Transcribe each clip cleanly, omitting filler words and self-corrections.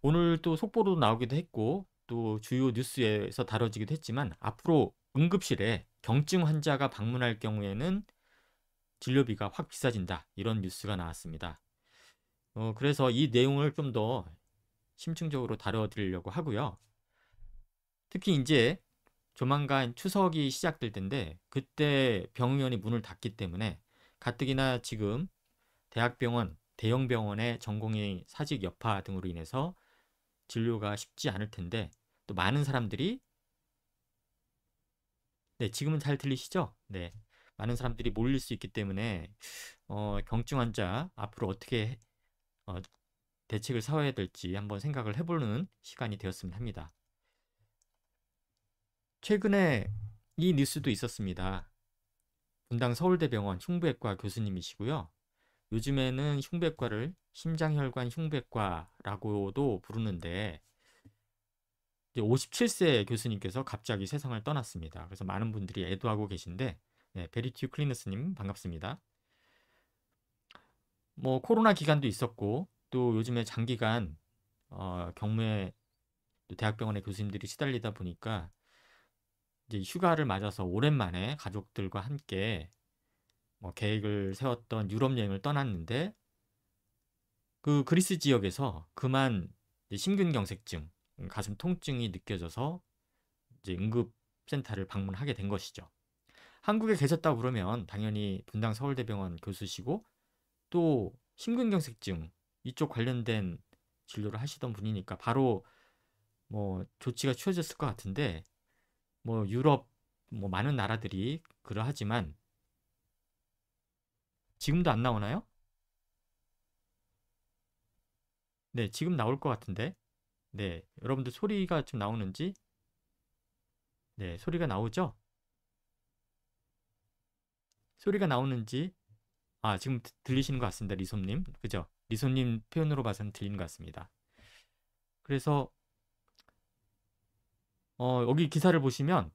오늘 또 속보로 나오기도 했고 또 주요 뉴스에서 다뤄지기도 했지만 앞으로 응급실에 경증 환자가 방문할 경우에는 진료비가 확 비싸진다. 이런 뉴스가 나왔습니다. 그래서 이 내용을 좀 더 심층적으로 다뤄드리려고 하고요. 특히 이제 조만간 추석이 시작될 텐데 그때 병원이 문을 닫기 때문에 가뜩이나 지금 대학병원, 대형 병원의 전공의 사직 여파 등으로 인해서 진료가 쉽지 않을 텐데 또 많은 사람들이 네, 지금은 잘 들리시죠? 네. 많은 사람들이 몰릴 수 있기 때문에 경증 환자 앞으로 어떻게 어, 대책을 세워야 될지 한번 생각을 해보는 시간이 되었으면 합니다. 최근에 이 뉴스도 있었습니다. 분당 서울대병원 흉부외과 교수님이시고요. 요즘에는 흉부외과를 심장혈관 흉부외과라고도 부르는데 이제 57세 교수님께서 갑자기 세상을 떠났습니다. 그래서 많은 분들이 애도하고 계신데 네, 베리튜 클리너스님 반갑습니다. 뭐 코로나 기간도 있었고 또 요즘에 장기간 경무에 대학병원의 교수님들이 시달리다 보니까 이제 휴가를 맞아서 오랜만에 가족들과 함께 뭐 계획을 세웠던 유럽 여행을 떠났는데 그 그리스 지역에서 그만 심근경색증, 가슴 통증이 느껴져서 이제 응급센터를 방문하게 된 것이죠. 한국에 계셨다고 그러면 당연히 분당 서울대병원 교수시고 또 심근경색증 이쪽 관련된 진료를 하시던 분이니까 바로 뭐 조치가 취해졌을 것 같은데 뭐 유럽 뭐 많은 나라들이 그러하지만 지금도 안 나오나요? 네, 지금 나올 것 같은데. 네, 여러분들 소리가 좀 나오는지? 네, 소리가 나오죠? 소리가 나오는지? 아, 지금 들리시는 것 같습니다. 리솜님. 그죠? 리솜님 표현으로 봐서는 들리는 것 같습니다. 그래서 여기 기사를 보시면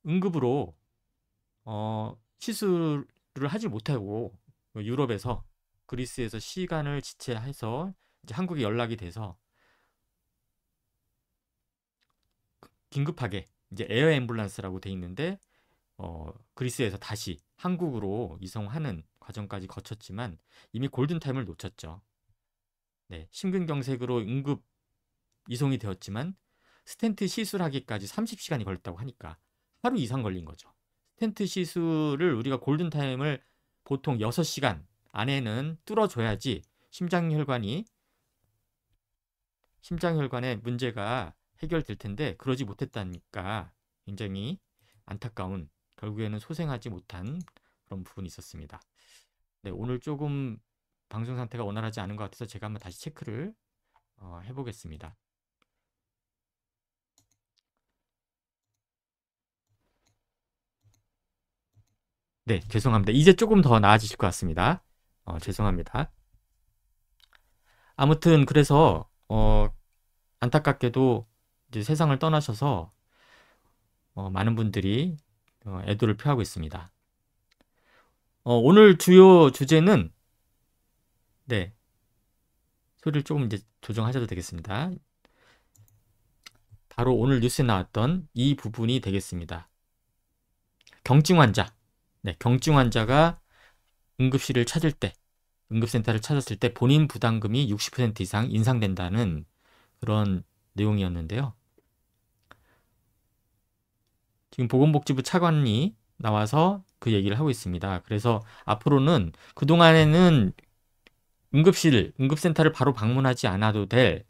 응급으로 시술을 하지 못하고 유럽에서 그리스에서 시간을 지체해서 이제 한국에 연락이 돼서 긴급하게 이제 에어 앰뷸런스라고 돼 있는데 그리스에서 다시 한국으로 이송하는 과정까지 거쳤지만 이미 골든타임을 놓쳤죠. 네, 심근경색으로 응급 이송이 되었지만 스텐트 시술하기까지 30시간이 걸렸다고 하니까 하루 이상 걸린 거죠. 스텐트 시술을 우리가 골든타임을 보통 6시간 안에는 뚫어줘야지 심장혈관의 문제가 해결될 텐데 그러지 못했다니까 굉장히 안타까운 결국에는 소생하지 못한 그런 부분이 있었습니다. 네, 오늘 조금 방송 상태가 원활하지 않은 것 같아서 제가 한번 다시 체크를 해보겠습니다. 네, 죄송합니다. 이제 조금 더 나아지실 것 같습니다. 죄송합니다. 아무튼 그래서 안타깝게도 이제 세상을 떠나셔서 많은 분들이 애도를 표하고 있습니다. 오늘 주요 주제는 네, 소리를 조금 이제 조정하셔도 되겠습니다. 바로 오늘 뉴스에 나왔던 이 부분이 되겠습니다. 경증 환자. 네, 경증 환자가 응급실을 찾을 때, 응급센터를 찾았을 때 본인 부담금이 60% 이상 인상된다는 그런 내용이었는데요. 지금 보건복지부 차관이 나와서 그 얘기를 하고 있습니다. 그래서 앞으로는 그동안에는 응급센터를 바로 방문하지 않아도 될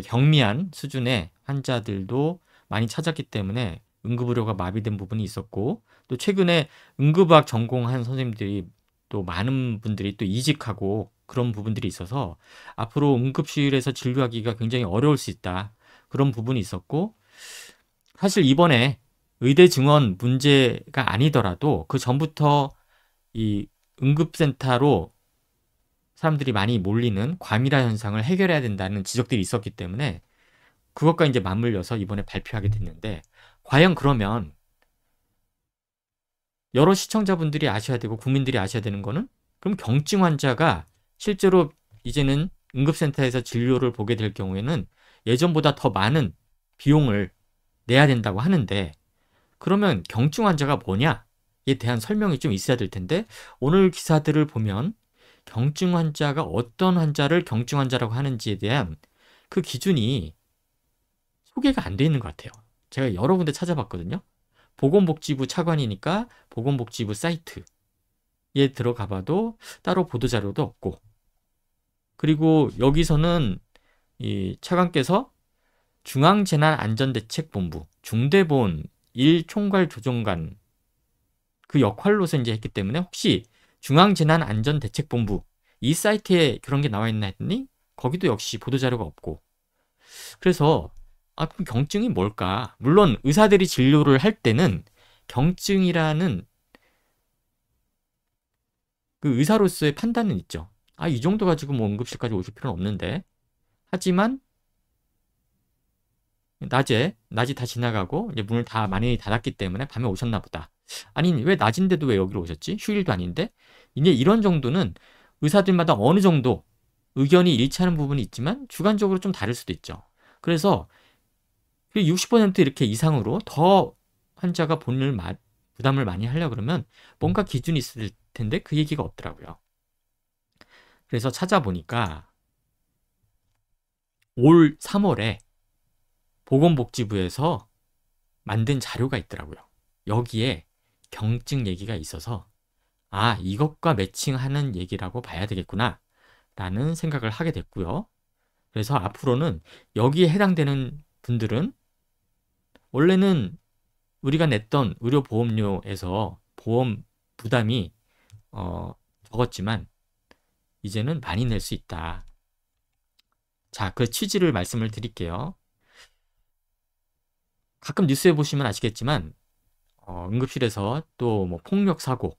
경미한 수준의 환자들도 많이 찾았기 때문에 응급의료가 마비된 부분이 있었고 또 최근에 응급의학 전공한 선생님들이 또 많은 분들이 또 이직하고 그런 부분들이 있어서 앞으로 응급실에서 진료하기가 굉장히 어려울 수 있다. 그런 부분이 있었고 사실 이번에 의대 증원 문제가 아니더라도 그 전부터 이 응급센터로 사람들이 많이 몰리는 과밀화 현상을 해결해야 된다는 지적들이 있었기 때문에 그것과 이제 맞물려서 이번에 발표하게 됐는데 과연 그러면 여러 시청자분들이 아셔야 되고 국민들이 아셔야 되는 거는 그럼 경증 환자가 실제로 이제는 응급센터에서 진료를 보게 될 경우에는 예전보다 더 많은 비용을 내야 된다고 하는데, 그러면 경증 환자가 뭐냐에 대한 설명이 좀 있어야 될 텐데, 오늘 기사들을 보면 경증 환자가 어떤 환자를 경증 환자라고 하는지에 대한 그 기준이 소개가 안 돼 있는 것 같아요. 제가 여러 군데 찾아봤거든요. 보건복지부 차관이니까 보건복지부 사이트에 들어가 봐도 따로 보도자료도 없고, 그리고 여기서는 이 차관께서 중앙재난안전대책본부 중대본 1총괄조정관 그 역할로서 이제 했기 때문에 혹시 중앙재난안전대책본부 이 사이트에 그런 게 나와 있나 했더니 거기도 역시 보도자료가 없고, 그래서 그럼 경증이 뭘까? 물론 의사들이 진료를 할 때는 경증이라는 그 의사로서의 판단은 있죠. 이 정도 가지고 뭐 응급실까지 오실 필요는 없는데, 하지만 낮이 다 지나가고 이제 문을 다 많이 닫았기 때문에 밤에 오셨나 보다. 아니, 왜 낮인데도 왜 여기로 오셨지? 휴일도 아닌데? 이제 이런 정도는 의사들마다 어느 정도 의견이 일치하는 부분이 있지만 주관적으로 좀 다를 수도 있죠. 그래서 60% 이렇게 이상으로 더 환자가 부담을 많이 하려고 그러면 뭔가 기준이 있을 텐데 그 얘기가 없더라고요. 그래서 찾아보니까 올 3월에 보건복지부에서 만든 자료가 있더라고요. 여기에 경증 얘기가 있어서 이것과 매칭하는 얘기라고 봐야 되겠구나 라는 생각을 하게 됐고요. 그래서 앞으로는 여기에 해당되는 분들은 원래는 우리가 냈던 의료보험료에서 보험 부담이 적었지만 이제는 많이 낼 수 있다. 자, 그 취지를 말씀을 드릴게요. 가끔 뉴스에 보시면 아시겠지만 응급실에서 또 뭐 폭력 사고,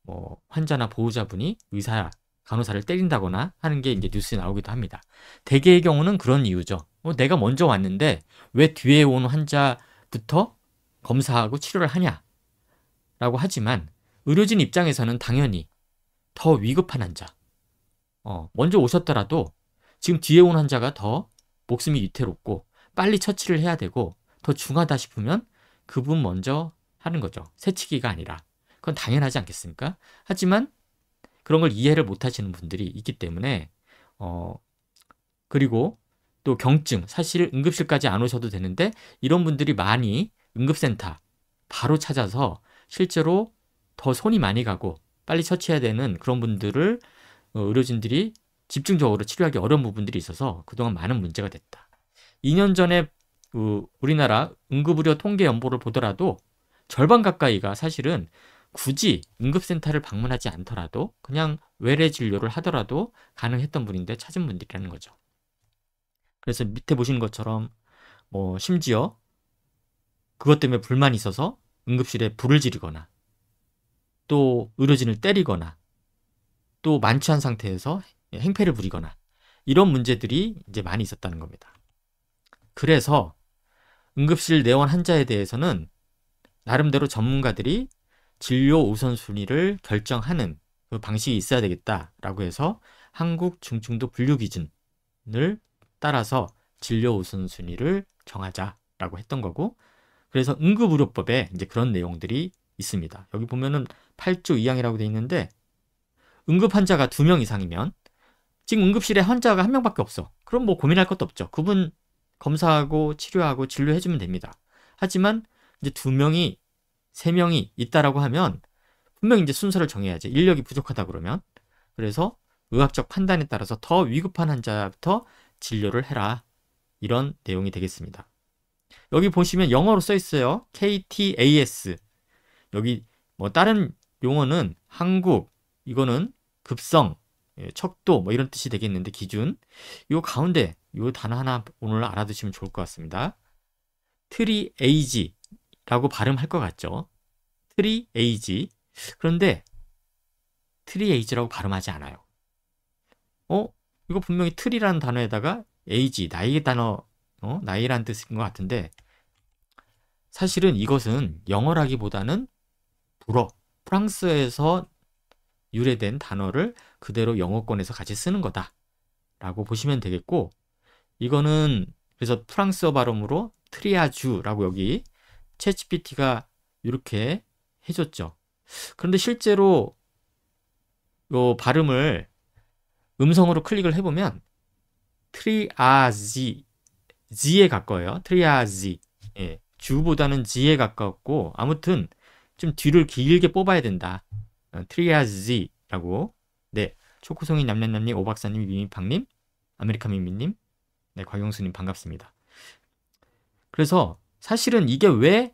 뭐 환자나 보호자분이 의사, 간호사를 때린다거나 하는 게 이제 뉴스에 나오기도 합니다. 대개의 경우는 그런 이유죠. 내가 먼저 왔는데 왜 뒤에 온 환자부터 검사하고 치료를 하냐라고 하지만 의료진 입장에서는 당연히 더 위급한 환자, 먼저 오셨더라도 지금 뒤에 온 환자가 더 목숨이 위태롭고 빨리 처치를 해야 되고 더 중하다 싶으면 그분 먼저 하는 거죠. 새치기가 아니라. 그건 당연하지 않겠습니까? 하지만 그런 걸 이해를 못 하시는 분들이 있기 때문에 그리고 또 경증, 사실 응급실까지 안 오셔도 되는데 이런 분들이 많이 응급센터 바로 찾아서 실제로 더 손이 많이 가고 빨리 처치해야 되는 그런 분들을 의료진들이 집중적으로 치료하기 어려운 부분들이 있어서 그동안 많은 문제가 됐다. 2년 전에 우리나라 응급의료 통계 연보를 보더라도 절반 가까이가 사실은 굳이 응급센터를 방문하지 않더라도 그냥 외래 진료를 하더라도 가능했던 분인데 찾은 분들이라는 거죠. 그래서 밑에 보시는 것처럼 심지어 그것 때문에 불만이 있어서 응급실에 불을 지르거나 또 의료진을 때리거나 또 만취한 상태에서 행패를 부리거나 이런 문제들이 이제 많이 있었다는 겁니다. 그래서 응급실 내원 환자에 대해서는 나름대로 전문가들이 진료 우선순위를 결정하는 그 방식이 있어야 되겠다라고 해서 한국 중증도 분류 기준을 따라서 진료 우선순위를 정하자라고 했던 거고, 그래서 응급의료법에 이제 그런 내용들이 있습니다. 여기 보면은 8조 2항이라고 돼 있는데 응급 환자가 2명 이상이면 지금 응급실에 환자가 1명밖에 없어. 그럼 뭐 고민할 것도 없죠. 그분 검사하고 치료하고 진료해주면 됩니다. 하지만 이제 2명이 3명이 있다라고 하면 분명히 이제 순서를 정해야지. 인력이 부족하다 그러면. 그래서 의학적 판단에 따라서 더 위급한 환자부터 진료를 해라. 이런 내용이 되겠습니다. 여기 보시면 영어로 써 있어요. KTAS. 여기 뭐 다른 용어는 한국, 이거는 급성, 척도 뭐 이런 뜻이 되겠는데 기준. 요 가운데 요 단어 하나 오늘 알아두시면 좋을 것 같습니다. 트리에이지라고 발음할 것 같죠? 트리에이지. 그런데 트리에이지라고 발음하지 않아요. 이거 분명히 트리라는 단어에다가 에이지, 나이의 단어, 나이라는 뜻인 것 같은데 사실은 이것은 영어라기보다는 프랑스에서 유래된 단어를 그대로 영어권에서 같이 쓰는 거다 라고 보시면 되겠고, 이거는 그래서 프랑스어 발음으로 트리아주라고 여기 챗GPT가 이렇게 해줬죠. 그런데 실제로 이 발음을 음성으로 클릭을 해보면 트리아지, 지에 가까워요. 트리아지. 예, 주보다는 지에 가깝고, 아무튼 좀 뒤를 길게 뽑아야 된다. 트리아지라고. 네, 초코송이 냠냠냠님, 오박사님, 미미팡님, 아메리카미미님, 네, 곽영수님 반갑습니다. 그래서 사실은 이게 왜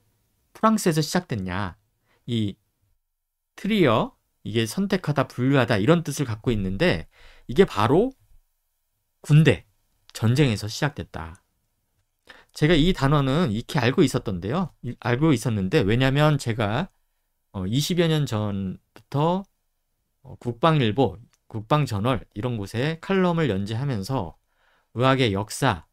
프랑스에서 시작됐냐. 이 트리어, 이게 선택하다, 분류하다 이런 뜻을 갖고 있는데 이게 바로 군대, 전쟁에서 시작됐다. 제가 이 단어는 익히 알고 있었던데요. 알고 있었는데 왜냐하면 제가 20여 년 전부터 국방일보, 국방저널 이런 곳에 칼럼을 연재하면서 의학의 역사,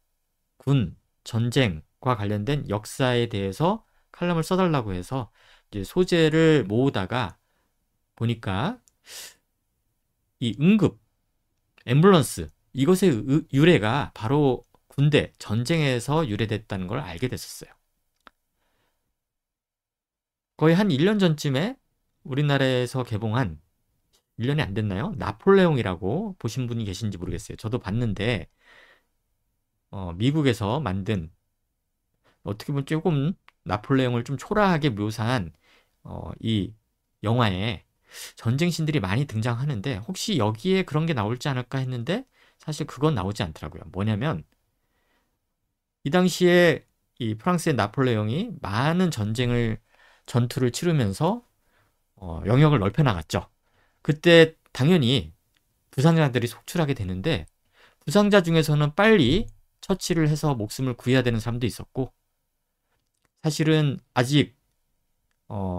군, 전쟁과 관련된 역사에 대해서 칼럼을 써달라고 해서 이제 소재를 모으다가 보니까 이 응급, 앰뷸런스 이것의 유래가 바로 군대, 전쟁에서 유래됐다는 걸 알게 됐었어요. 거의 한 1년 전쯤에 우리나라에서 개봉한 1년이 안 됐나요? 나폴레옹이라고 보신 분이 계신지 모르겠어요. 저도 봤는데 미국에서 만든 어떻게 보면 조금 나폴레옹을 좀 초라하게 묘사한 이 영화에 전쟁신들이 많이 등장하는데 혹시 여기에 그런 게 나올지 않을까 했는데 사실 그건 나오지 않더라고요. 뭐냐면 이 당시에 이 프랑스의 나폴레옹이 많은 전투를 치르면서 영역을 넓혀 나갔죠. 그때 당연히 부상자들이 속출하게 되는데 부상자 중에서는 빨리 처치를 해서 목숨을 구해야 되는 사람도 있었고 사실은 아직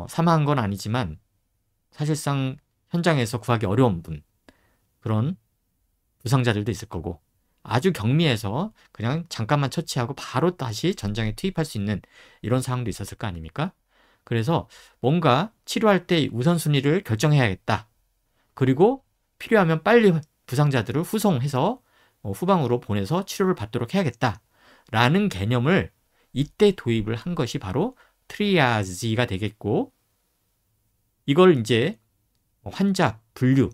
사망한 건 아니지만 사실상 현장에서 구하기 어려운 분 그런 부상자들도 있을 거고 아주 경미해서 그냥 잠깐만 처치하고 바로 다시 전장에 투입할 수 있는 이런 상황도 있었을 거 아닙니까? 그래서 뭔가 치료할 때 우선순위를 결정해야겠다. 그리고 필요하면 빨리 부상자들을 후송해서 후방으로 보내서 치료를 받도록 해야겠다라는 개념을 이때 도입을 한 것이 바로 트리아지가 되겠고 이걸 이제 환자 분류,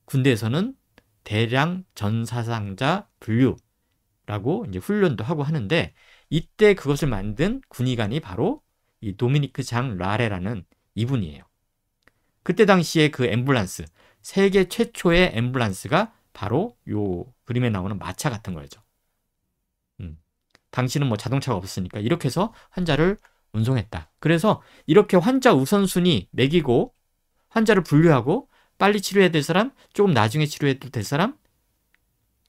군대에서는 대량 전사상자 분류라고 이제 훈련도 하고 하는데 이때 그것을 만든 군의관이 바로 이 도미니크 장 라레라는 이분이에요. 그때 당시에 그 앰뷸런스, 세계 최초의 앰뷸런스가 바로 요 그림에 나오는 마차 같은 거죠. 당시는 뭐 자동차가 없으니까 이렇게 해서 환자를 운송했다. 그래서 이렇게 환자 우선순위 매기고 환자를 분류하고 빨리 치료해야 될 사람, 조금 나중에 치료해도 될 사람,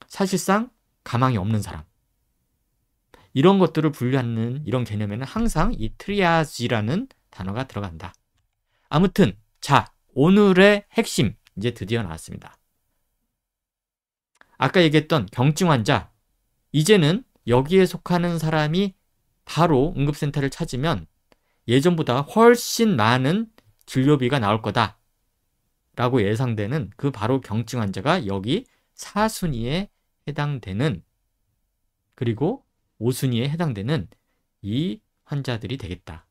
사실상 가망이 없는 사람. 이런 것들을 분류하는 이런 개념에는 항상 이 트리아지라는 단어가 들어간다. 아무튼 자, 오늘의 핵심 이제 드디어 나왔습니다. 아까 얘기했던 경증 환자, 이제는 여기에 속하는 사람이 바로 응급센터를 찾으면 예전보다 훨씬 많은 진료비가 나올 거다 라고 예상되는 그 바로 경증 환자가 여기 4순위에 해당되는 그리고 5순위에 해당되는 이 환자들이 되겠다.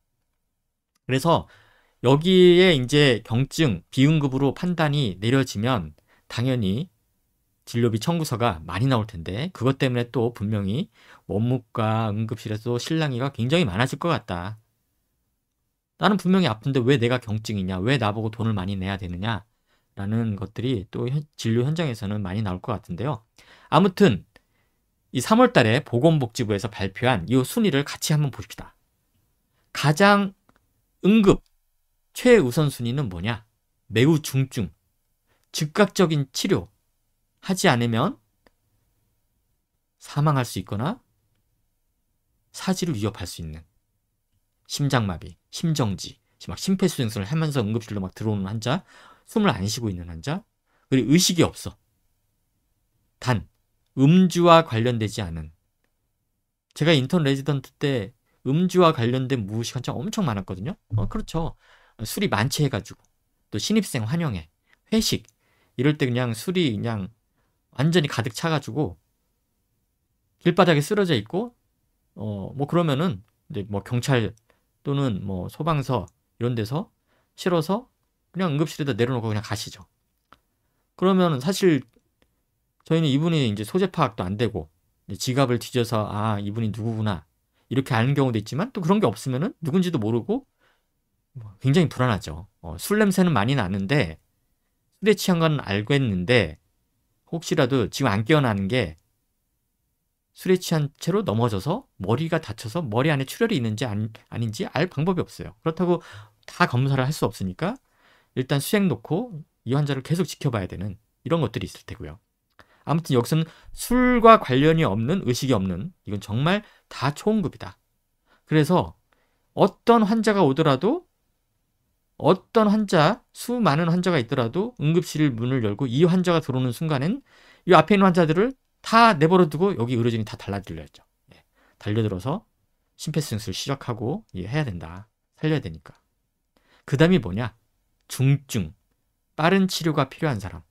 그래서 여기에 이제 경증, 비응급으로 판단이 내려지면 당연히 진료비 청구서가 많이 나올 텐데 그것 때문에 또 분명히 원무과 응급실에서 실랑이가 굉장히 많아질 것 같다. 나는 분명히 아픈데 왜 내가 경증이냐? 왜 나보고 돈을 많이 내야 되느냐? 라는 것들이 또 진료 현장에서는 많이 나올 것 같은데요. 아무튼 이 3월 달에 보건복지부에서 발표한 이 순위를 같이 한번 봅시다. 가장 응급 최우선 순위는 뭐냐? 매우 중증, 즉각적인 치료 하지 않으면 사망할 수 있거나 사지를 위협할 수 있는 심장마비, 심정지, 막 심폐소생술을 하면서 응급실로 막 들어오는 환자, 숨을 안 쉬고 있는 환자, 그리고 의식이 없어. 단 음주와 관련되지 않은 제가 인턴 레지던트 때 음주와 관련된 무의식 환자가 엄청 많았거든요. 그렇죠. 술이 만취해가지고 또 신입생 환영회, 회식 이럴 때 그냥 술이 그냥 완전히 가득 차가지고 길바닥에 쓰러져 있고 뭐 그러면은 이제 뭐 경찰 또는 뭐 소방서 이런 데서 실어서 그냥 응급실에다 내려놓고 그냥 가시죠. 그러면 사실 저희는 이분이 이제 소재 파악도 안 되고 지갑을 뒤져서 아 이분이 누구구나 이렇게 아는 경우도 있지만 또 그런 게 없으면은 누군지도 모르고 굉장히 불안하죠. 술 냄새는 많이 나는데 술에 취한 건 알겠는데 혹시라도 지금 안 깨어나는 게 술에 취한 채로 넘어져서 머리가 다쳐서 머리 안에 출혈이 있는지 아닌지 알 방법이 없어요. 그렇다고 다 검사를 할 수 없으니까 일단 수액 놓고 이 환자를 계속 지켜봐야 되는 이런 것들이 있을 테고요. 아무튼 여기서는 술과 관련이 없는 의식이 없는 이건 정말 다 초응급이다. 그래서 어떤 환자가 오더라도 어떤 환자, 수많은 환자가 있더라도 응급실 문을 열고 이 환자가 들어오는 순간엔 이 앞에 있는 환자들을 다 내버려 두고 여기 의료진이 다 달려들어야죠. 달려들어서 심폐소생술을 시작하고 해야 된다. 살려야 되니까. 그 다음이 뭐냐? 중증, 빠른 치료가 필요한 사람.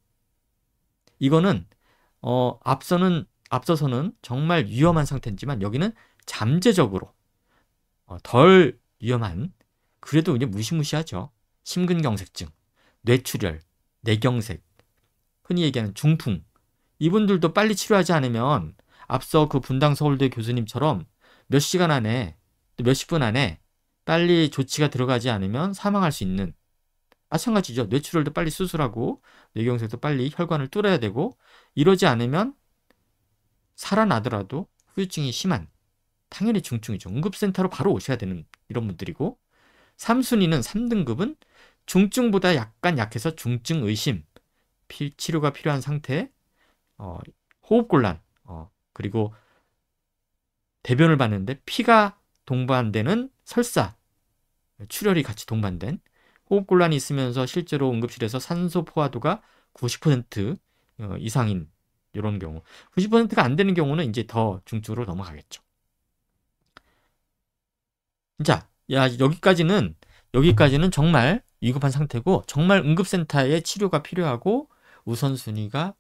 이거는 앞서서는 정말 위험한 상태지만 여기는 잠재적으로 덜 위험한 그래도 이제 무시무시하죠. 심근경색증, 뇌출혈, 뇌경색, 흔히 얘기하는 중풍. 이분들도 빨리 치료하지 않으면 앞서 그 분당 서울대 교수님처럼 몇 시간 안에 또 몇십 분 안에 빨리 조치가 들어가지 않으면 사망할 수 있는 마찬가지죠. 뇌출혈도 빨리 수술하고 뇌경색도 빨리 혈관을 뚫어야 되고 이러지 않으면 살아나더라도 후유증이 심한 당연히 중증이죠. 응급센터로 바로 오셔야 되는 이런 분들이고 3순위는 3등급은 중증보다 약간 약해서 중증 의심, 치료가 필요한 상태, 호흡곤란, 그리고 대변을 봤는데 피가 동반되는 설사, 출혈이 같이 동반된 호흡곤란이 있으면서 실제로 응급실에서 산소 포화도가 90% 이상인 이런 경우 90%가 안 되는 경우는 이제 더 중증으로 넘어가겠죠. 자, 여기까지는 정말 위급한 상태고 정말 응급센터에 치료가 필요하고 우선순위가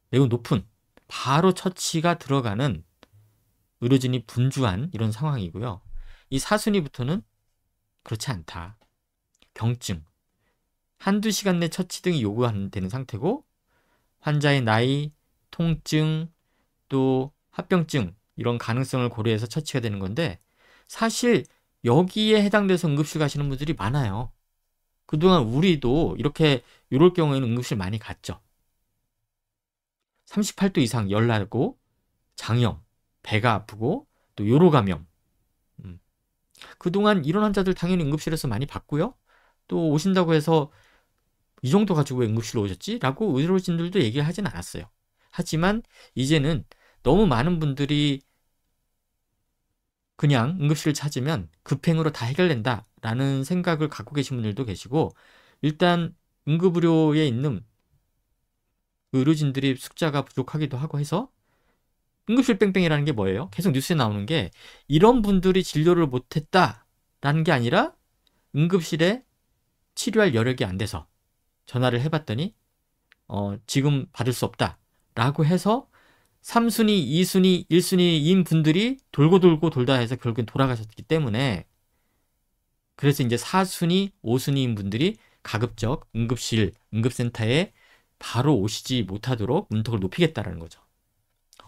매우 높은 바로 처치가 들어가는 의료진이 분주한 이런 상황이고요. 이 4순위부터는 그렇지 않다. 경증, 한두 시간 내 처치 등이 요구되는 상태고 환자의 나이, 통증, 또 합병증 이런 가능성을 고려해서 처치가 되는 건데 사실 여기에 해당돼서 응급실 가시는 분들이 많아요. 그동안 우리도 이럴 경우에는 응급실 많이 갔죠. 38도 이상 열나고 장염, 배가 아프고 또 요로감염. 그동안 이런 환자들 당연히 응급실에서 많이 봤고요. 또 오신다고 해서 이 정도 가지고 왜 응급실로 오셨지? 라고 의료진들도 얘기를 하진 않았어요. 하지만 이제는 너무 많은 분들이 그냥 응급실을 찾으면 급행으로 다 해결된다 라는 생각을 갖고 계신 분들도 계시고 일단 응급의료에 있는 의료진들이 숫자가 부족하기도 하고 해서 응급실 뺑뺑이라는 게 뭐예요? 계속 뉴스에 나오는 게 이런 분들이 진료를 못했다라는 게 아니라 응급실에 치료할 여력이 안 돼서 전화를 해봤더니 지금 받을 수 없다라고 해서 3순위, 2순위, 1순위인 분들이 돌고 돌다 해서 결국엔 돌아가셨기 때문에 그래서 이제 4순위, 5순위인 분들이 가급적 응급센터에 바로 오시지 못하도록 문턱을 높이겠다라는 거죠.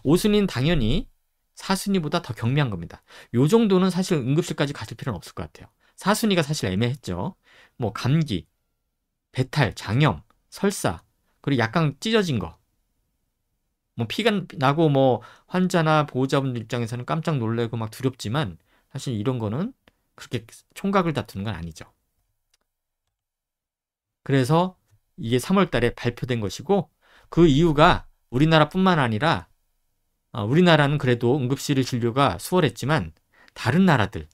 5순위는 당연히 4순위보다 더 경미한 겁니다. 요 정도는 사실 응급실까지 가실 필요는 없을 것 같아요. 4순위가 사실 애매했죠. 뭐 감기, 배탈, 장염, 설사, 그리고 약간 찢어진 거. 뭐 피가 나고 뭐 환자나 보호자분들 입장에서는 깜짝 놀래고 막 두렵지만 사실 이런 거는 그렇게 총각을 다투는 건 아니죠. 그래서 이게 3월 달에 발표된 것이고 그 이유가 우리나라뿐만 아니라 우리나라는 그래도 응급실 진료가 수월했지만 다른 나라들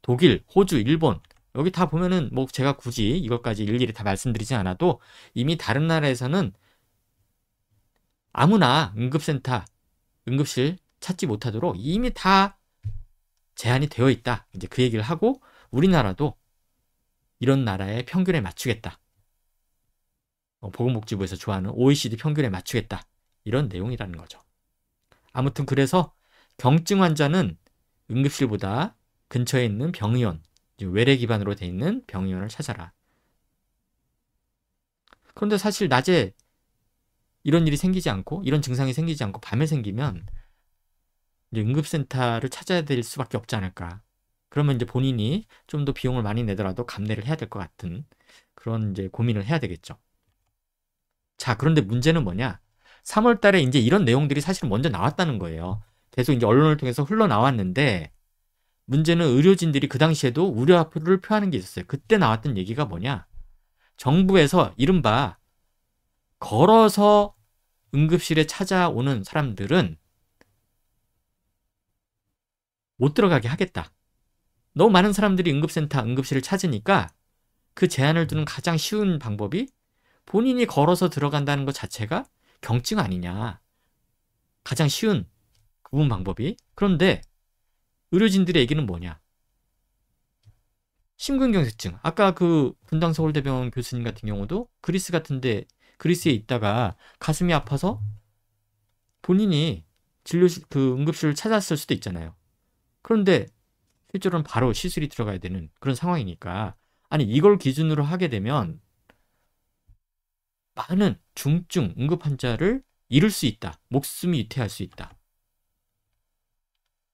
독일, 호주, 일본 여기 다 보면은 뭐 제가 굳이 이것까지 일일이 다 말씀드리지 않아도 이미 다른 나라에서는 아무나 응급실 찾지 못하도록 이미 다 제한이 되어 있다. 이제 그 얘기를 하고 우리나라도 이런 나라의 평균에 맞추겠다. 보건복지부에서 좋아하는 OECD 평균에 맞추겠다. 이런 내용이라는 거죠. 아무튼 그래서 경증 환자는 응급실보다 근처에 있는 병의원, 외래 기반으로 돼 있는 병의원을 찾아라. 그런데 사실 낮에 이런 일이 생기지 않고 이런 증상이 생기지 않고 밤에 생기면 이제 응급센터를 찾아야 될 수밖에 없지 않을까. 그러면 이제 본인이 좀 더 비용을 많이 내더라도 감내를 해야 될 것 같은 그런 이제 고민을 해야 되겠죠. 자, 그런데 문제는 뭐냐? 3월 달에 이제 이런 내용들이 사실 먼저 나왔다는 거예요. 계속 이제 언론을 통해서 흘러나왔는데 문제는 의료진들이 그 당시에도 우려를 표하는 게 있었어요. 그때 나왔던 얘기가 뭐냐? 정부에서 이른바 걸어서 응급실에 찾아오는 사람들은 못 들어가게 하겠다. 너무 많은 사람들이 응급센터, 응급실을 찾으니까 그 제한을 두는 가장 쉬운 방법이 본인이 걸어서 들어간다는 것 자체가 경증 아니냐. 가장 쉬운 구분 방법이. 그런데 의료진들의 얘기는 뭐냐. 심근경색증. 아까 그 분당 서울대병원 교수님 같은 경우도 그리스 같은데 그리스에 있다가 가슴이 아파서 본인이 진료실 그 응급실을 찾았을 수도 있잖아요. 그런데 실제로는 바로 시술이 들어가야 되는 그런 상황이니까 아니 이걸 기준으로 하게 되면 많은 중증 응급 환자를 잃을 수 있다. 목숨이 위태할 수 있다.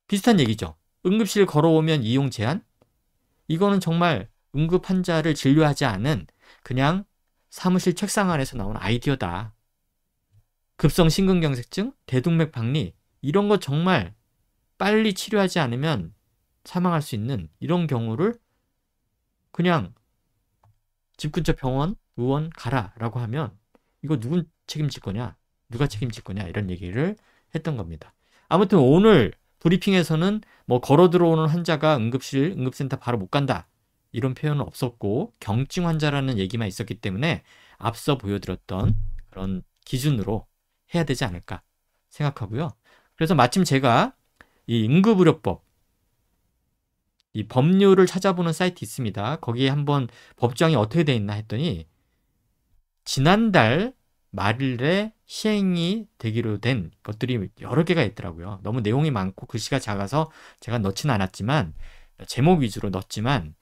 비슷한 얘기죠. 응급실 걸어오면 이용 제한? 이거는 정말 응급 환자를 진료하지 않은 그냥 사무실 책상 안에서 나온 아이디어다. 급성 심근경색증, 대동맥 박리 이런 거 정말 빨리 치료하지 않으면 사망할 수 있는 이런 경우를 그냥 집 근처 병원, 의원 가라라고 하면 이거 누군 책임질 거냐? 누가 책임질 거냐? 이런 얘기를 했던 겁니다. 아무튼 오늘 브리핑에서는 뭐 걸어 들어오는 환자가 응급실, 응급센터 바로 못 간다. 이런 표현은 없었고 경증 환자라는 얘기만 있었기 때문에 앞서 보여드렸던 그런 기준으로 해야 되지 않을까 생각하고요. 그래서 마침 제가 이 응급의료법 이 법률을 찾아보는 사이트 있습니다. 거기에 한번 법정이 어떻게 돼 있나 했더니 지난달 말일에 시행이 되기로 된 것들이 여러 개가 있더라고요. 너무 내용이 많고 글씨가 작아서 제가 넣지는 않았지만 제목 위주로 넣었지만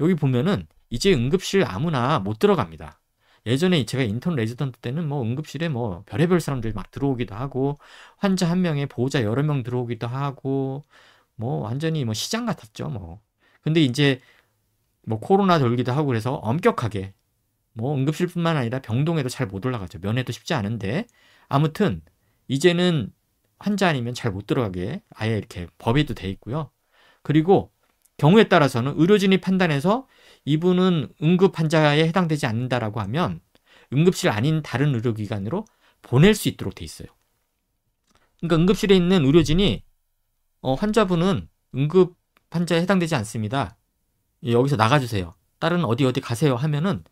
여기 보면은 이제 응급실 아무나 못 들어갑니다. 예전에 제가 인턴 레지던트 때는 뭐 응급실에 뭐 별의별 사람들이 막 들어오기도 하고 환자 한 명에 보호자 여러 명 들어오기도 하고 뭐 완전히 뭐 시장 같았죠 뭐. 근데 이제 뭐 코로나 돌기도 하고 그래서 엄격하게 뭐 응급실뿐만 아니라 병동에도 잘 못 올라가죠. 면회도 쉽지 않은데 아무튼 이제는 환자 아니면 잘 못 들어가게 아예 이렇게 법에도 돼 있고요. 그리고 경우에 따라서는 의료진이 판단해서 이분은 응급 환자에 해당되지 않는다라고 하면 응급실 아닌 다른 의료기관으로 보낼 수 있도록 돼 있어요. 그러니까 응급실에 있는 의료진이 환자분은 응급 환자에 해당되지 않습니다. 여기서 나가주세요. 다른 어디 가세요 하면은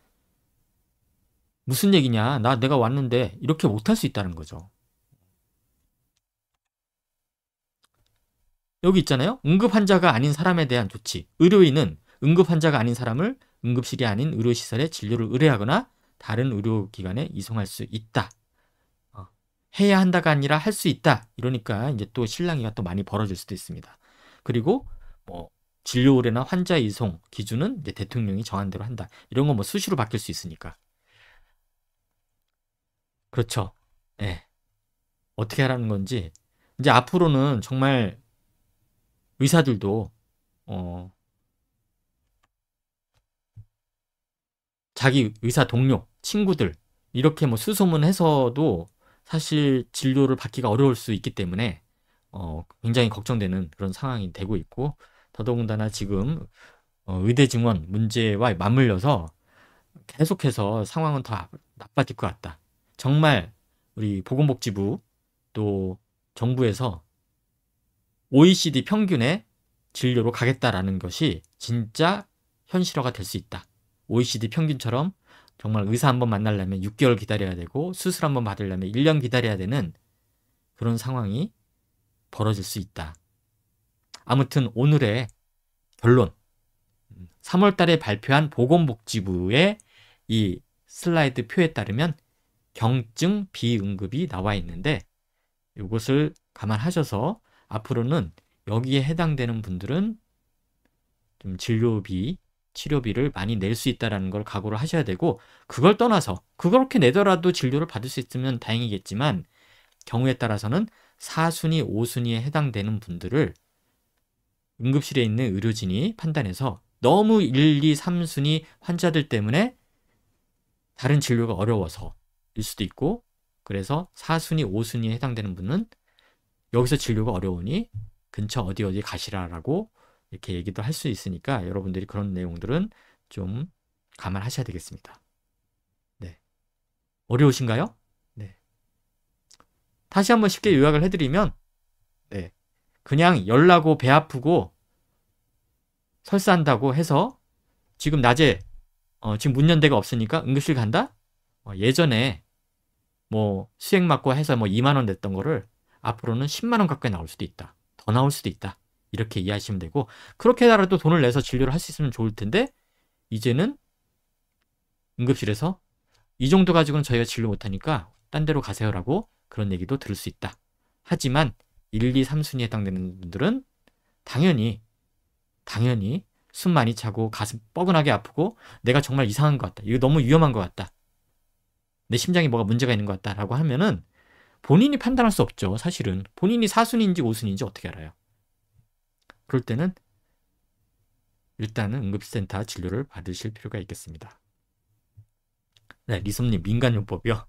무슨 얘기냐? 내가 왔는데 이렇게 못할 수 있다는 거죠. 여기 있잖아요. 응급 환자가 아닌 사람에 대한 조치. 의료인은 응급 환자가 아닌 사람을 응급실이 아닌 의료시설에 진료를 의뢰하거나 다른 의료기관에 이송할 수 있다. 해야 한다가 아니라 할 수 있다. 이러니까 이제 또 실랑이가 또 많이 벌어질 수도 있습니다. 그리고 뭐 진료 의뢰나 환자 이송 기준은 이제 대통령이 정한 대로 한다. 이런 건 뭐 수시로 바뀔 수 있으니까. 그렇죠. 예. 어떻게 하라는 건지 이제 앞으로는 정말 의사들도 어, 자기 의사 동료, 친구들 이렇게 뭐 수소문해서도 사실 진료를 받기가 어려울 수 있기 때문에 굉장히 걱정되는 그런 상황이 되고 있고 더더군다나 지금 의대 증원 문제와 맞물려서 계속해서 상황은 더 나빠질 것 같다. 정말 우리 보건복지부 또 정부에서 OECD 평균의 진료로 가겠다라는 것이 진짜 현실화가 될 수 있다. OECD 평균처럼 정말 의사 한번 만나려면 6개월 기다려야 되고 수술 한번 받으려면 1년 기다려야 되는 그런 상황이 벌어질 수 있다. 아무튼 오늘의 결론 3월 달에 발표한 보건복지부의 이 슬라이드 표에 따르면 경증 비응급이 나와 있는데 이것을 감안하셔서 앞으로는 여기에 해당되는 분들은 좀 진료비, 치료비를 많이 낼 수 있다는 걸 각오를 하셔야 되고, 그걸 떠나서 그렇게 내더라도 진료를 받을 수 있으면 다행이겠지만 경우에 따라서는 4순위, 5순위에 해당되는 분들을 응급실에 있는 의료진이 판단해서 너무 1, 2, 3순위 환자들 때문에 다른 진료가 어려워서일 수도 있고, 그래서 4순위, 5순위에 해당되는 분은 여기서 진료가 어려우니 근처 어디 가시라라고 이렇게 얘기도 할 수 있으니까 여러분들이 그런 내용들은 좀 감안하셔야 되겠습니다. 네. 어려우신가요? 네. 다시 한번 쉽게 요약을 해드리면, 네. 그냥 열나고 배 아프고 설사한다고 해서 지금 낮에 지금 문연대가 없으니까 응급실 간다? 예전에 뭐 수액 맞고 해서 뭐 2만 원 냈던 거를 앞으로는 10만 원 가까이 나올 수도 있다. 더 나올 수도 있다. 이렇게 이해하시면 되고, 그렇게라도 돈을 내서 진료를 할 수 있으면 좋을 텐데 이제는 응급실에서 이 정도 가지고는 저희가 진료 못하니까 딴 데로 가세요라고 그런 얘기도 들을 수 있다. 하지만 1, 2, 3순위에 해당되는 분들은 당연히 숨 많이 차고 가슴 뻐근하게 아프고 내가 정말 이상한 것 같다. 이거 너무 위험한 것 같다. 내 심장에 뭐가 문제가 있는 것 같다라고 하면은 본인이 판단할 수 없죠. 사실은 본인이 4순위인지 5순위인지 어떻게 알아요? 그럴 때는 일단은 응급센터 진료를 받으실 필요가 있겠습니다. 네, 리솜님 민간요법이요.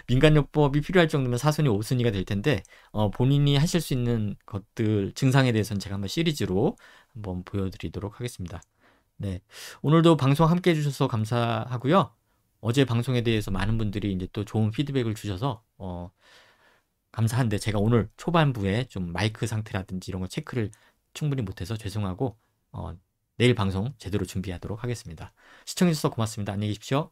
민간요법이 필요할 정도면 4순위, 5순위가 될 텐데 본인이 하실 수 있는 것들 증상에 대해서는 제가 한번 시리즈로 한번 보여드리도록 하겠습니다. 네, 오늘도 방송 함께 해주셔서 감사하고요. 어제 방송에 대해서 많은 분들이 이제 또 좋은 피드백을 주셔서 감사한데 제가 오늘 초반부에 좀 마이크 상태라든지 이런 거 체크를 충분히 못해서 죄송하고 내일 방송 제대로 준비하도록 하겠습니다. 시청해주셔서 고맙습니다. 안녕히 계십시오.